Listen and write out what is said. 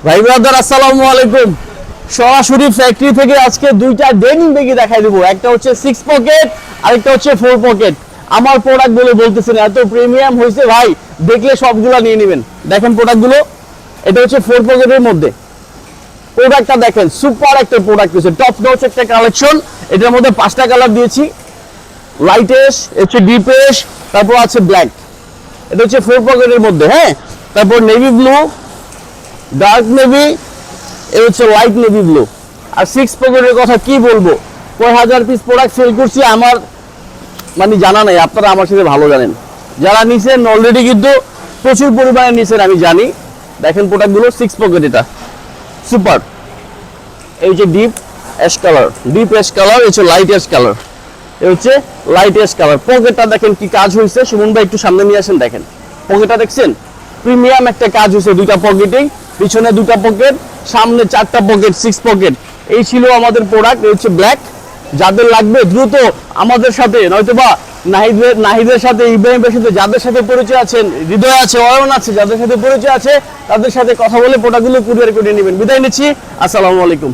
ভাই ব্রাদার আসসালামু আলাইকুম। সরাসরি ফ্যাক্টরি থেকে আজকে দুইটা ডেনিম ব্যাগই দেখাই দেবো। একটা হচ্ছে 6 পকেট, আরেকটা হচ্ছে 4 পকেট। আমার প্রোডাক্ট বলে বলতেছেন এত প্রিমিয়াম হয়েছে ভাই, দেখলে সবগুলা নিয়ে নেবেন। দেখেন প্রোডাক্টগুলো, এটা হচ্ছে 4 পকেটের মধ্যে। প্রোডাক্টটা দেখেন, সুপার একটা প্রোডাক্ট হচ্ছে, টপ নচ একটা কালেকশন। এটার মধ্যে 5টা কালার দিয়েছি, লাইটেশ, হচ্ছে ডিপেশ, তারপর আছে ব্ল্যাক। এটা হচ্ছে 4 পকেটের মধ্যে। হ্যাঁ, তারপর নেভি ব্লু, ডার্ক নেভি, এ হচ্ছে লাইট নেভি ব্লু। আর 6 পকেটের কথা কি বলবো, কয় হাজার পিস প্রোডাক্ট সেল করছি আমার মানে জানা নাই, আপনারা আমার সাথে ভালো জানেন। যারা নিছেন অলরেডি কিন্তু প্রচুর পরিমাণে নিছেন আমি জানি। দেখেন প্রোডাক্টগুলো 6 পকেট, এটা সুপার। এই যে deep ash colour, deep ash colour, এই হচ্ছে লাইট অ্যাশ কালার, এই হচ্ছে লাইট অ্যাশ কালার। পকেটটা দেখেন কি কাজ হয়েছে, সুমন ভাই একটু সামনে নিয়ে আসেন। দেখেন পকেটটা দেখছেন, প্রিমিয়াম একটা কাজ হয়েছে দুইটা পকেটেই। পিছনে 2টা পকেট, সামনে 4টা পকেট, 6 পকেট। এই ছিল আমাদের প্রোডাক্ট। এই হচ্ছে ব্ল্যাক। যাদের লাগবে দ্রুত আমাদের সাথে, নয়তোবা নাহিদের সাথে, ইব্রাহিমের সাথে, যাদের সাথে পরিচয় আছেন, হৃদয় আছে, অয়ন আছে, যাদের সাথে পরিচয় আছে তাদের সাথে কথা বলে প্রোডাক্টগুলো কুরিয়ার করে নেবেন। বিদায় নিচ্ছি, আসসালামু আলাইকুম।